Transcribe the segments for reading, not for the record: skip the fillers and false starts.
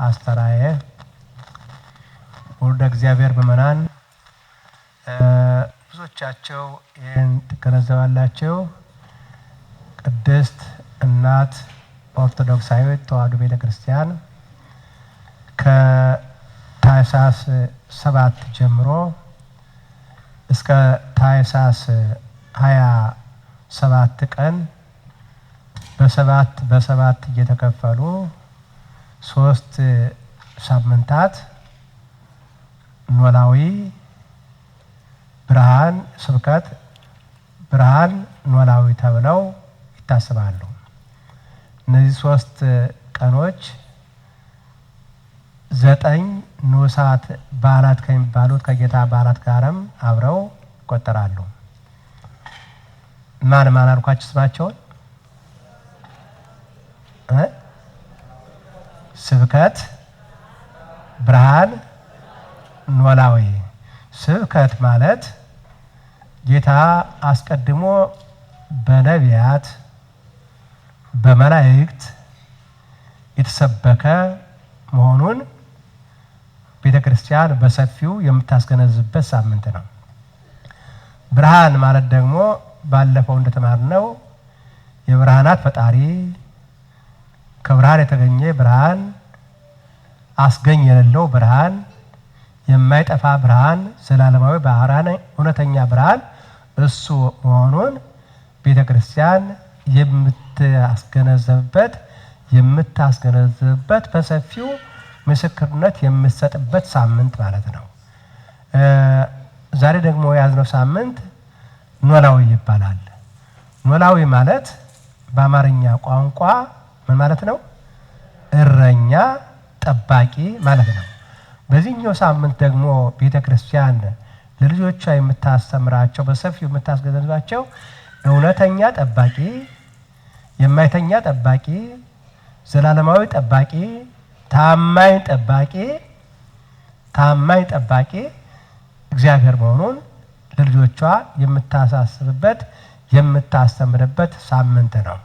አስተራየ ወልደ እግዚአብሔር በመናን ብዙዎቻቸው ይህን ተገነዘባላችሁ። ቅድስት እናት ኦርቶዶክሳዊት ተዋሕዶ ቤተክርስቲያን ከታኅሳስ 7 ጀምሮ እስከ ታኅሳስ 27 ቀን በሰባት እየተከፈሉ 3 ሳምንታት ኖላዊ ብርሃን ስብከት ብርሃን ኖላዊ ተብለው ይታሰባሉ። እነዚህ 3 ቀኖች 9 ንዑሳት በዓላት ከሚባሉት ከጌታ በዓላት ጋርም አብረው ይቆጠራሉ። ማን አልኳችሁ ስማቸውን? ስብከት ብርሃን ኖላዊ። ስብከት ማለት ጌታ አስቀድሞ በነቢያት በመላእክት የተሰበከ መሆኑን ቤተክርስቲያን በሰፊው የምታስገነዝብበት ሳምንት ነው። ብርሃን ማለት ደግሞ ባለፈው እንደተማርነው የብርሃናት ፈጣሪ ከብርሃን የተገኘ ብርሃን አስገኝ የሌለው ብርሃን የማይጠፋ ብርሃን ዘላለማዊ ብርሃን እውነተኛ ብርሃን እሱ መሆኑን ቤተክርስቲያን የምታስገነዝብበት በሰፊው ምስክርነት የምትሰጥበት ሳምንት ማለት ነው። ዛሬ ደግሞ የያዝነው ሳምንት ኖላዊ ይባላል። ኖላዊ ማለት በአማርኛ ቋንቋ ምን ማለት ነው? እረኛ ጠባቂ ማለት ነው። በዚህኛው ሳምንት ደግሞ ቤተክርስቲያን ለልጆቿ የምታስተምራቸው በሰፊው የምታስገነዝባቸው እውነተኛ ጠባቂ፣ የማይተኛ ጠባቂ፣ ዘላለማዊ ጠባቂ፣ ታማኝ ጠባቂ እግዚአብሔር መሆኑን ለልጆቿ የምታሳስብበት የምታስተምርበት ሳምንት ነው።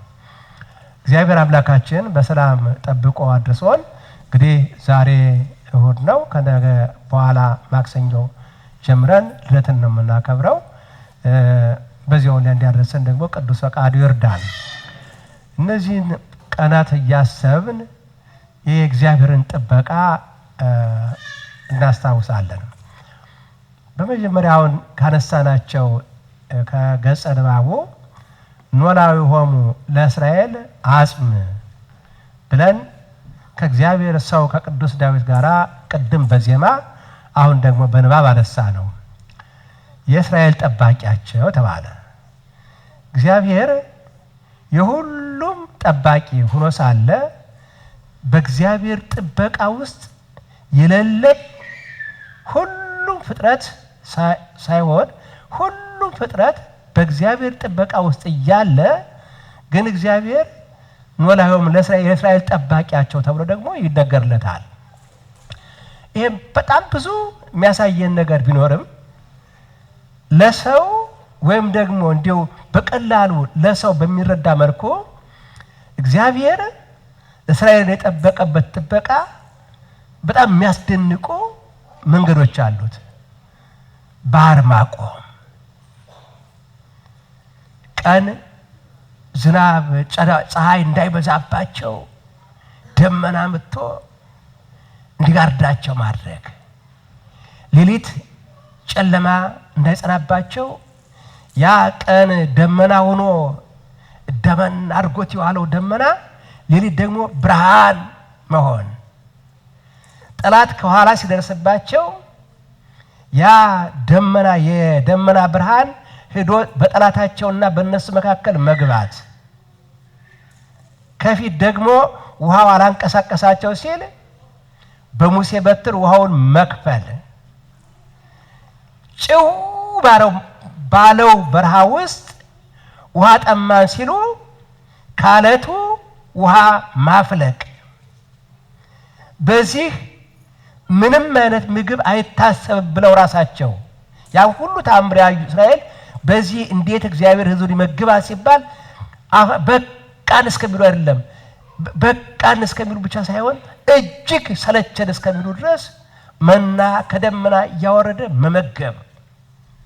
እግዚአብሔር አምላካችን በሰላም ጠብቆ አድርሶን እንግዲህ ዛሬ እሁድ ነው። ከነገ በኋላ ማክሰኞ ጀምረን ልደትን ነው የምናከብረው። በዚያው ላይ እንዲያደርሰን ደግሞ ቅዱስ ፈቃዱ ይርዳል። እነዚህን ቀናት እያሰብን የእግዚአብሔርን ጥበቃ እናስታውሳለን። በመጀመሪያውን ካነሳናቸው ከገጸ ንባቡ ኖላዊ ሆሙ ለእስራኤል አጽም ብለን ከእግዚአብሔር ሰው ከቅዱስ ዳዊት ጋር ቅድም በዜማ አሁን ደግሞ በንባብ አነሳ ነው። የእስራኤል ጠባቂያቸው ተባለ። እግዚአብሔር የሁሉም ጠባቂ ሆኖ ሳለ በእግዚአብሔር ጥበቃ ውስጥ የሌለ ሁሉም ፍጥረት ሳይሆን ሁሉም ፍጥረት በእግዚአብሔር ጥበቃ ውስጥ እያለ ግን እግዚአብሔር ኖላዊም ለእስራኤል ጠባቂያቸው ተብሎ ደግሞ ይነገርለታል። ይሄም በጣም ብዙ የሚያሳየን ነገር ቢኖርም ለሰው ወይም ደግሞ እንዲው በቀላሉ ለሰው በሚረዳ መልኩ እግዚአብሔር እስራኤልን የጠበቀበት ጥበቃ በጣም የሚያስደንቁ መንገዶች አሉት። ባህር ማቆም፣ ቀን ዝናብ ፀሐይ እንዳይበዛባቸው ደመና መጥቶ እንዲጋርዳቸው ማድረግ፣ ሌሊት ጨለማ እንዳይጸናባቸው ያ ቀን ደመና ሆኖ ደመና አድርጎት የዋለው ደመና ሌሊት ደግሞ ብርሃን መሆን፣ ጠላት ከኋላ ሲደርስባቸው ያ ደመና የደመና ብርሃን ሄዶ በጠላታቸውና በእነሱ መካከል መግባት፣ ከፊት ደግሞ ውሃው አላንቀሳቀሳቸው ሲል በሙሴ በትር ውሃውን መክፈል፣ ጭው ባለው በረሃ ውስጥ ውሃ ጠማን ሲሉ ካለቱ ውሃ ማፍለቅ፣ በዚህ ምንም አይነት ምግብ አይታሰብ ብለው ራሳቸው ያ ሁሉ ተአምር ያዩ እስራኤል በዚህ እንዴት እግዚአብሔር ሕዝቡን ይመግባል ሲባል በቃን እስከሚሉ አይደለም በቃን እስከሚሉ ብቻ ሳይሆን እጅግ ሰለቸን እስከሚሉ ድረስ መና ከደመና እያወረደ መመገብ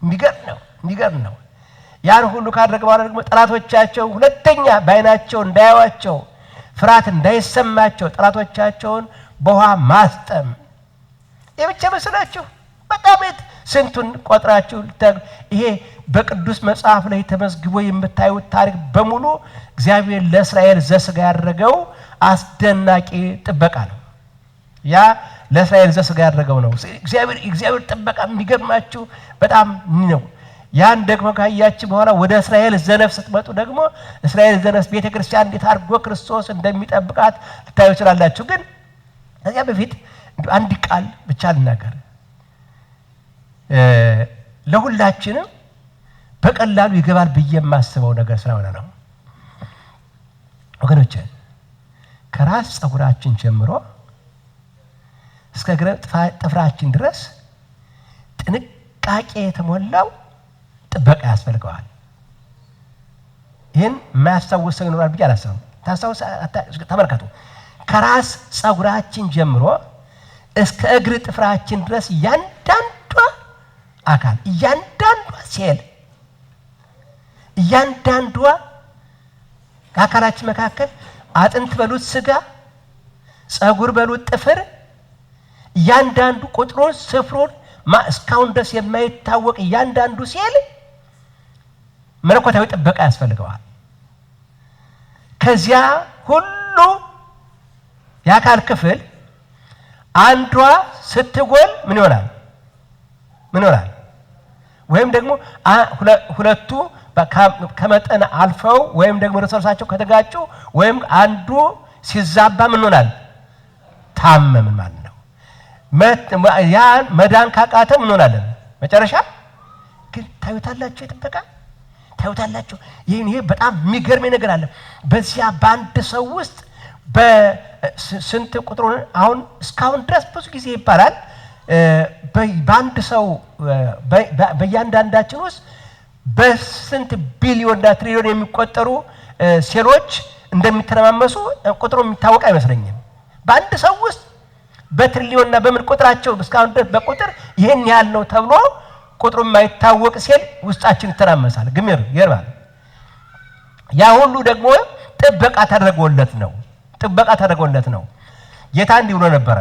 የሚገርም ነው። ያን ሁሉ ካደረገ በኋላ ደግሞ ጠላቶቻቸው ሁለተኛ በዓይናቸው እንዳያዩአቸው ፍርሃት እንዳይሰማቸው ጠላቶቻቸውን በውሃ ማስጠም። የብቻ መስላችሁ በጣም ስንቱን ቆጥራችሁ ይሄ በቅዱስ መጽሐፍ ላይ ተመዝግቦ የምታዩት ታሪክ በሙሉ እግዚአብሔር ለእስራኤል ዘሥጋ ያደረገው አስደናቂ ጥበቃ ነው። ያ ለእስራኤል ዘሥጋ ያደረገው ነው። እግዚአብሔር ጥበቃ የሚገርማችሁ በጣም ነው። ያን ደግሞ ካያችሁ በኋላ ወደ እስራኤል ዘነፍስ ስትመጡ ደግሞ እስራኤል ዘነፍስ ቤተክርስቲያን እንዴት አድርጎ ክርስቶስ እንደሚጠብቃት ልታዩ ይችላላችሁ። ግን ከዚያ በፊት አንድ ቃል ብቻ ልናገር። ለሁላችንም በቀላሉ ይገባል ብዬ የማስበው ነገር ስለሆነ ነው። ወገኖቼ ከራስ ፀጉራችን ጀምሮ እስከ እግረ ጥፍራችን ድረስ ጥንቃቄ የተሞላው ጥበቃ ያስፈልገዋል። ይህን የማያስታውስ ሰው ይኖራል ብዬ አላስብም። ተመልከቱ። ከራስ ፀጉራችን ጀምሮ እስከ እግር ጥፍራችን ድረስ እያንዳንዷ አካል፣ እያንዳንዷ ሴል፣ እያንዳንዷ ከአካላችን መካከል አጥንት በሉት ስጋ፣ ፀጉር በሉት ጥፍር፣ እያንዳንዱ ቁጥሩን ስፍሩን እስካሁን ድረስ የማይታወቅ እያንዳንዱ ሴል መለኮታዊ ጥበቃ ያስፈልገዋል። ከዚያ ሁሉ የአካል ክፍል አንዷ ስትጎል ምን ይሆናል? ወይም ደግሞ ሁለቱ ከመጠን አልፈው ወይም ደግሞ ርዕሳቸው ከተጋጩ ወይም አንዱ ሲዛባ ምን ይሆናል? ታመምን ማለት ነው። ያን መዳን ካቃተ ምን ሆናለን? መጨረሻ ግን ታዩታላችሁ፣ የጥበቃ ታዩታላችሁ። ይሄ በጣም የሚገርመኝ ነገር አለ። በዚያ በአንድ ሰው ውስጥ በስንት ቁጥሩን አሁን እስካሁን ድረስ ብዙ ጊዜ ይባላል በአንድ ሰው በእያንዳንዳችን ውስጥ በስንት ቢሊዮንና ትሪሊዮን የሚቆጠሩ ሴሎች እንደሚተረማመሱ ቁጥሩ የሚታወቅ አይመስለኝም። በአንድ ሰው ውስጥ በትሪሊዮንና በምን ቁጥራቸው እስካሁን ድረስ በቁጥር ይሄን ያህል ነው ተብሎ ቁጥሩ የማይታወቅ ሴል ውስጣችን ይተራመሳል። ግምር ይርባል። ያ ሁሉ ደግሞ ጥበቃ ተደረጎለት ነው። ጌታ እንዲህ ብሎ ነበረ።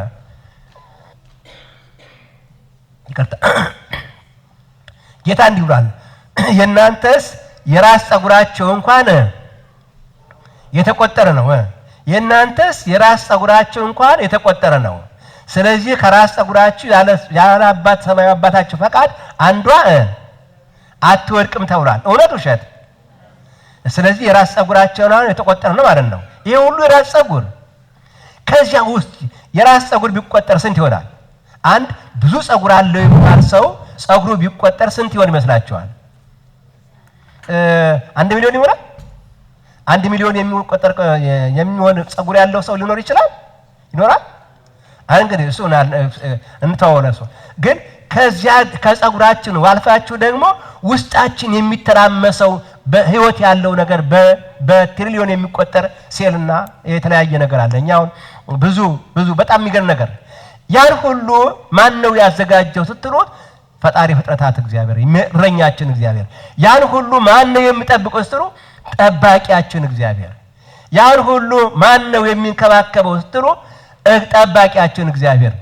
ይቅርታ፣ ጌታ እንዲህ ብሏል፣ የእናንተስ የራስ ፀጉራቸው እንኳን የተቆጠረ ነው። የእናንተስ የራስ ፀጉራቸው እንኳን የተቆጠረ ነው። ስለዚህ ከራስ ፀጉራችሁ ያለ አባት ሰማያዊ አባታችሁ ፈቃድ አንዷ አትወድቅም ተብሏል። እውነት ውሸት? ስለዚህ የራስ ፀጉራቸው የተቆጠረ ነው ማለት ነው። ይሄ ሁሉ የራስ ፀጉር፣ ከዚያ ውስጥ የራስ ፀጉር ቢቆጠር ስንት ይሆናል? አንድ ብዙ ፀጉር አለው የሚባል ሰው ፀጉሩ ቢቆጠር ስንት ይሆን ይመስላችኋል? 1 ሚሊዮን ይሆናል? 1 ሚሊዮን የሚሆን ፀጉር ያለው ሰው ሊኖር ይኖራል? እንግዲህ እሱ እንተዋወለሱ። ግን ከዚያ ከፀጉራችን ዋልፋችሁ ደግሞ ውስጣችን የሚተራመሰው በህይወት ያለው ነገር በትሪሊዮን የሚቆጠር ሴልና የተለያየ ነገር አለ። እኛው ብዙ በጣም የሚገርም ነገር። ያን ሁሉ ማን ነው ያዘጋጀው ስትሉት ፈጣሪ ፍጥረታት እግዚአብሔር፣ እረኛችን እግዚአብሔር። ያን ሁሉ ማን ነው የሚጠብቀው ስትሉ ጠባቂያችን እግዚአብሔር። ያን ሁሉ ማን ነው የሚንከባከበው ስትሉ ጠባቂያችን እግዚአብሔር።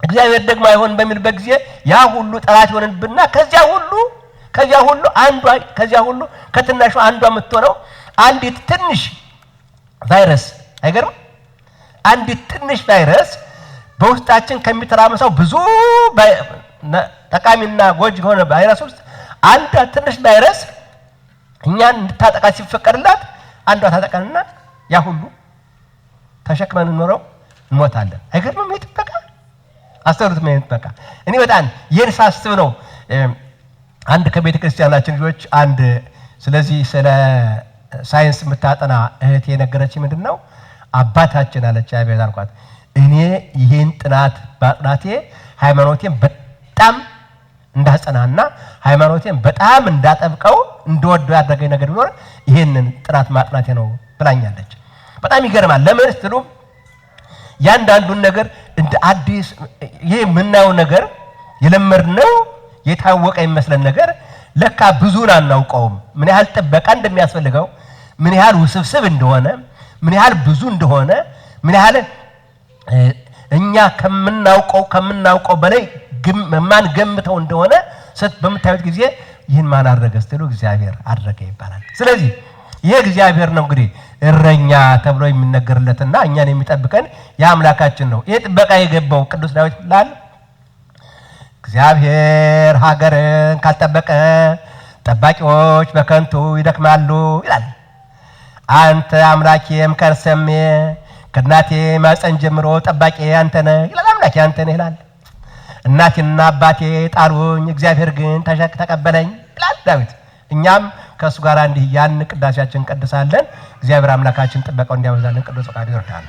እግዚአብሔር ደግሞ አይሆን በሚልበት ጊዜ ያ ሁሉ ጠላት ይሆንብና ከዚያ ሁሉ ከትናሹ አንዷ የምትሆነው አንዲት ትንሽ ቫይረስ፣ አይገርም? አንዲት ትንሽ ቫይረስ በውስጣችን ከሚተራመሰው ብዙ ጠቃሚና ጎጂ ሆነ ቫይረስ ውስጥ አንዷ ትንሽ ቫይረስ እኛን እንድታጠቃ ሲፈቀድላት አንዷ ታጠቃንና ያ ሁሉ ተሸክመን እንሞታለን። አይገርምም? ይጥበቃ አስተውሉት። ምን ይጥበቃ? እኔ በጣም ይህን ሳስብ ነው አንድ ከቤተ ክርስቲያናችን ልጆች አንድ ስለዚህ ስለ ሳይንስ የምታጠና እህት የነገረችኝ ምንድነው፣ አባታችን አለች አቤት አልኳት። እኔ ይህን ጥናት ባጥናቴ ሃይማኖቴን በጣም እንዳጸናና ሃይማኖቴን በጣም እንዳጠብቀው እንደወደው ያደረገኝ ነገር ቢኖር ይሄንን ጥናት ማጥናቴ ነው ብላኛለች። በጣም ይገርማል። ለምን ስትሉ ያንዳንዱን ነገር እንደ አዲስ ይሄ ምናየው ነገር የለመድነው የታወቀ ይመስለን ነገር ለካ ብዙን አናውቀውም። ምን ያህል ጥበቃ እንደሚያስፈልገው፣ ምን ያህል ውስብስብ እንደሆነ፣ ምን ያህል ብዙ እንደሆነ፣ ምን ያህል እኛ ከምናውቀው በላይ ማን ገምተው እንደሆነ በምታዩት ጊዜ ይህን ማን አደረገ ስትሉ እግዚአብሔር አደረገ ይባላል። ስለዚህ ይሄ እግዚአብሔር ነው እንግዲህ እረኛ ተብሎ የሚነገርለትና እኛን የሚጠብቀን የአምላካችን ነው። ይሄ ጥበቃ የገባው ቅዱስ ዳዊት ይላል እግዚአብሔር ሀገርን ካልጠበቀ ጠባቂዎች በከንቱ ይደክማሉ ይላል። አንተ አምላኬም ከርሰሜ ከእናቴ ማፀን ጀምሮ ጠባቂ አንተ ነህ ይላል። አምላኬ አንተ ነህ ይላል። እናቴና አባቴ ጣሉኝ እግዚአብሔር ግን ተቀበለኝ ይላል ዳዊት። እኛም ከእሱ ጋር እንዲህ ያን ቅዳሴያችን እንቀድሳለን። እግዚአብሔር አምላካችን ጥበቃው እንዲያበዛልን ቅዱስ ፈቃዱ ይርዳል።